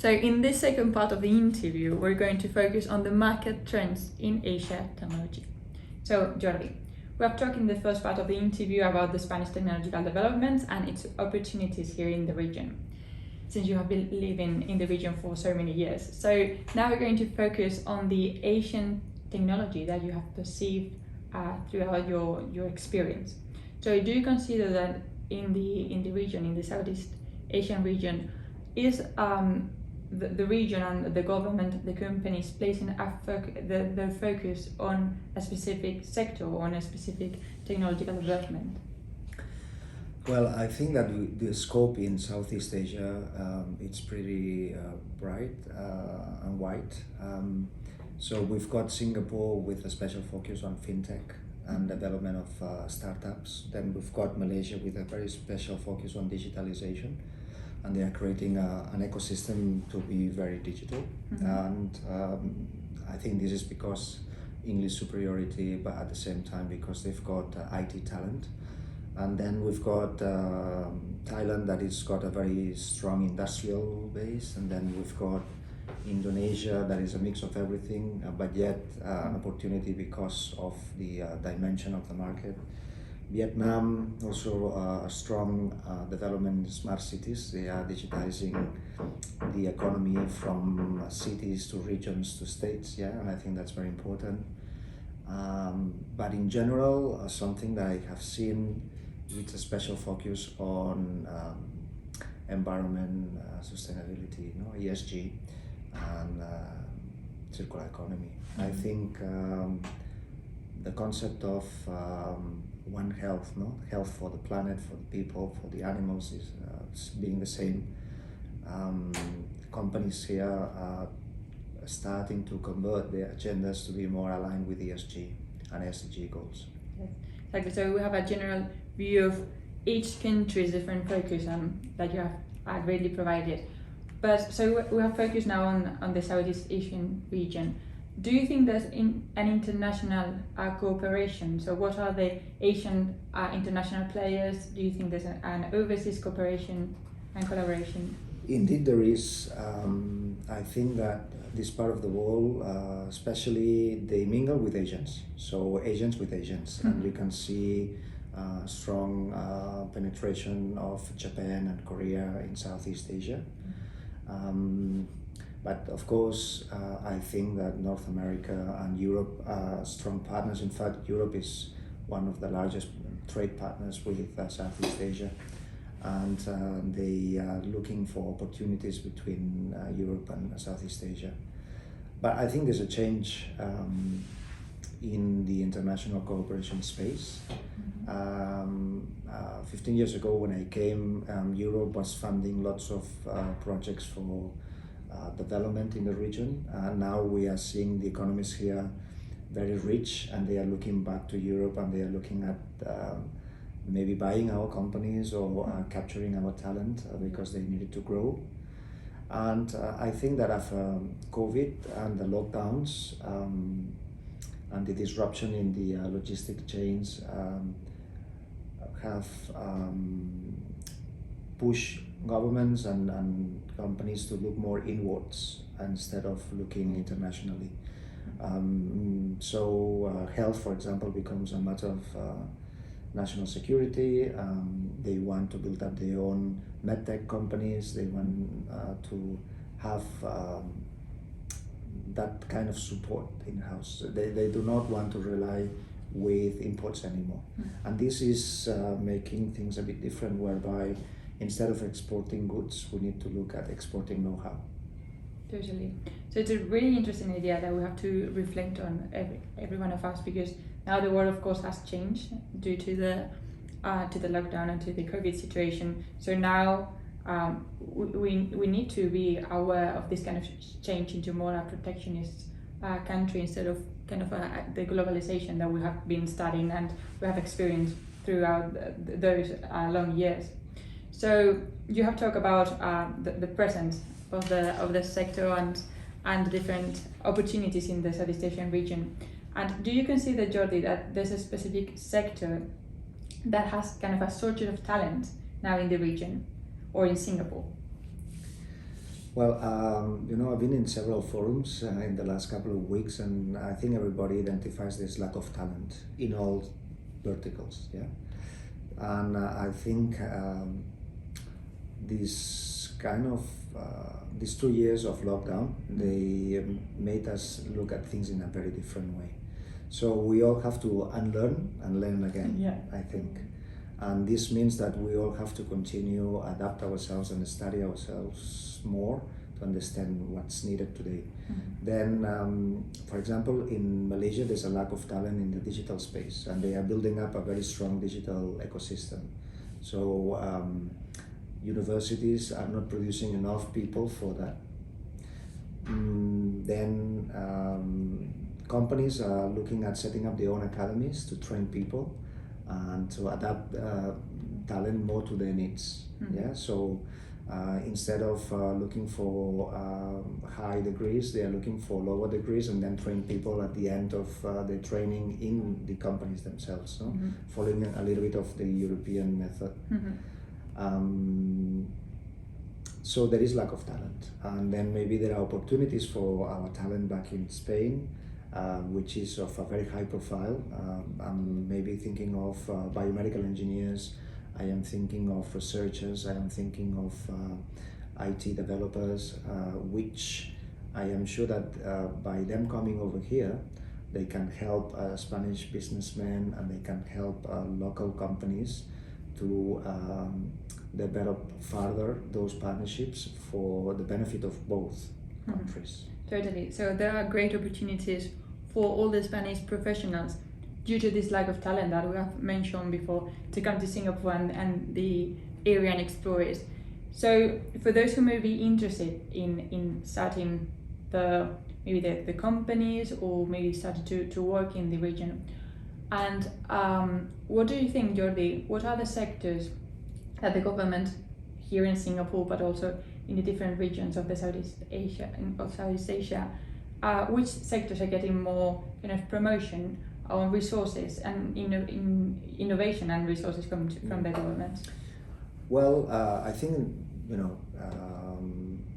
So in this second part of the interview, we're going to focus on the market trends in Asia technology. So Jordi, we have talked in the first part of the interview about the Spanish technological developments and its opportunities here in the region, since you have been living in the region for so many years. So now we're going to focus on the Asian technology that you have perceived throughout your experience. So do you consider that in the region, in the Southeast Asian region, is the region and the government, the companies placing their focus on a specific sector or on a specific technological development? Well, I think that the scope in Southeast Asia, it's pretty bright and wide. So we've got Singapore with a special focus on fintech and development of startups. Then we've got Malaysia with a very special focus on digitalization, and they are creating an ecosystem to be very digital. And I think this is because English superiority, but at the same time because they've got IT talent. And then we've got Thailand that has got a very strong industrial base, and then we've got Indonesia that is a mix of everything, but yet an opportunity because of the dimension of the market. Vietnam also a strong development in smart cities. They are digitizing the economy from cities to regions to states, and I think that's very important. But in general, something that I have seen with a special focus on environment, sustainability, ESG, and circular economy. I think the concept of one health, health for the planet, for the people, for the animals is being the same. Companies here are starting to convert their agendas to be more aligned with ESG and SDG goals. Yes. Exactly. So we have a general view of each country's different focus that you have really provided. But so we have focused now on the Southeast Asian region. Do you think there's an international cooperation? So what are the Asian international players? Do you think there's an overseas cooperation and collaboration? Indeed there is. I think that this part of the world, especially they mingle with Asians. So Asians with Asians, and we can see strong penetration of Japan and Korea in Southeast Asia. But of course, I think that North America and Europe are strong partners. In fact, Europe is one of the largest trade partners with Southeast Asia, and they are looking for opportunities between Europe and Southeast Asia. But I think there's a change in the international cooperation space. 15 years ago when I came, Europe was funding lots of projects for development in the region. Now we are seeing the economies here very rich, and they are looking back to Europe, and they are looking at maybe buying our companies or capturing our talent because they needed to grow. And I think that after COVID and the lockdowns and the disruption in the logistic chains have pushed governments and companies to look more inwards instead of looking internationally. So health, for example, becomes a matter of national security. They want to build up their own medtech companies. They want to have that kind of support in-house. They do not want to rely with imports anymore. And this is making things a bit different, whereby instead of exporting goods, we need to look at exporting know-how. Totally. So it's a really interesting idea that we have to reflect on, every one of us, because now the world, of course, has changed due to the lockdown and to the COVID situation. So now we need to be aware of this kind of change into more a protectionist country instead of kind of the globalization that we have been studying and we have experienced throughout those long years. So you have talked about the presence of the sector and different opportunities in the Southeast Asian region. And do you consider, Jordi, that there's a specific sector that has kind of a shortage of talent now in the region or in Singapore? Well, I've been in several forums in the last couple of weeks, and I think everybody identifies this lack of talent in all verticals. Yeah, and I think this kind of these 2 years of lockdown, they made us look at things in a very different way. So we all have to unlearn and learn again. Yeah. I think. And this means that we all have to continue adapt ourselves and study ourselves more to understand what's needed today. Then, for example, in Malaysia, there's a lack of talent in the digital space, and they are building up a very strong digital ecosystem. So universities are not producing enough people for that. Then companies are looking at setting up their own academies to train people and to adapt talent more to their needs. Yeah, so instead of looking for high degrees, they are looking for lower degrees and then train people at the end of the training in the companies themselves, so following a little bit of the European method. So there is lack of talent, and then maybe there are opportunities for our talent back in Spain, which is of a very high profile. I'm maybe thinking of biomedical engineers, I am thinking of researchers, I am thinking of IT developers, which I am sure that by them coming over here, they can help Spanish businessmen, and they can help local companies to develop further those partnerships for the benefit of both countries. Totally. So there are great opportunities for all the Spanish professionals due to this lack of talent that we have mentioned before to come to Singapore and the area and explore it. So for those who may be interested in starting the companies, or maybe starting to work in the region, and what do you think, Jordi, what are the sectors that the government here in Singapore, but also in the different regions of the Southeast Asia, which sectors are getting more kind of promotion on resources and innovation and resources coming from the government? Well, I think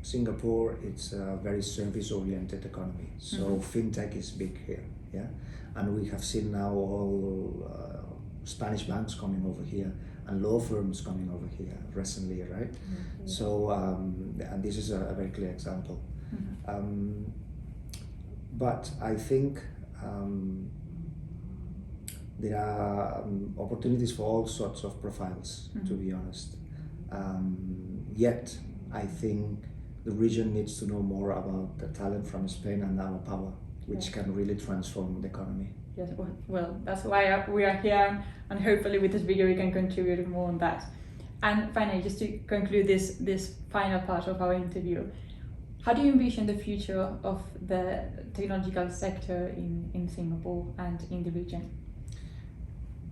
Singapore, it's a very service-oriented economy. So fintech is big here, yeah, and we have seen now all Spanish banks coming over here and law firms coming over here recently, right? So, and this is a very clear example. But I think there are opportunities for all sorts of profiles, to be honest. Yet, I think the region needs to know more about the talent from Spain and our power, which can really transform the economy. Yes, well, that's why we are here, and hopefully with this video we can contribute more on that. And finally, just to conclude this final part of our interview, how do you envision the future of the technological sector in Singapore and in the region?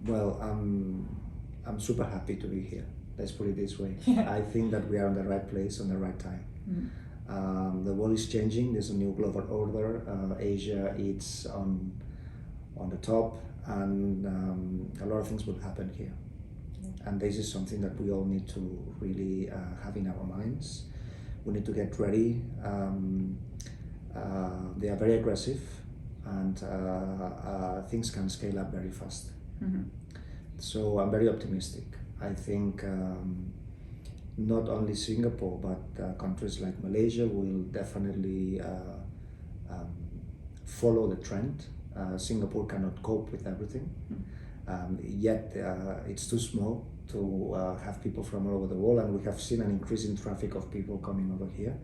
Well, I'm super happy to be here. Let's put it this way. Yeah. I think that we are in the right place on the right time. The world is changing. There's a new global order. Asia is on the top, and a lot of things will happen here. And this is something that we all need to really have in our minds. We need to get ready. They are very aggressive, and things can scale up very fast. So I'm very optimistic. I think not only Singapore, but countries like Malaysia will definitely follow the trend. Singapore cannot cope with everything, yet it's too small to have people from all over the world, and we have seen an increase in traffic of people coming over here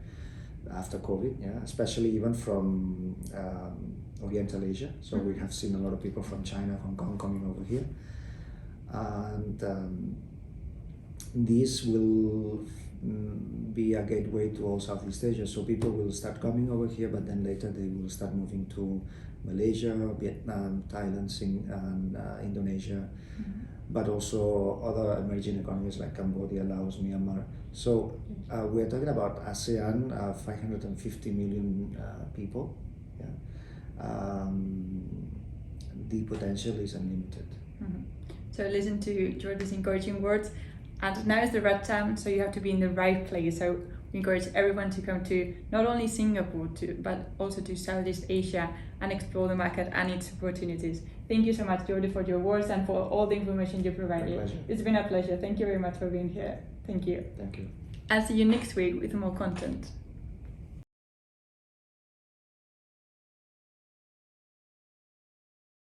after COVID, yeah, especially even from Oriental Asia. So we have seen a lot of people from China, Hong Kong coming over here, and this will be a gateway to all Southeast Asia. So people will start coming over here, but then later they will start moving to Malaysia, Vietnam, Thailand, and Indonesia, but also other emerging economies like Cambodia, Laos, Myanmar. So we're talking about ASEAN, 550 million people. Yeah. The potential is unlimited. So listen to Jordi's encouraging words, and now is the right time, so you have to be in the right place. So We encourage everyone to come to not only Singapore, but also to Southeast Asia and explore the market and its opportunities. Thank you so much, Jordi, for your words and for all the information you provided. My pleasure. It's been a pleasure. Thank you very much for being here. Thank you. Thank you. I'll see you next week with more content.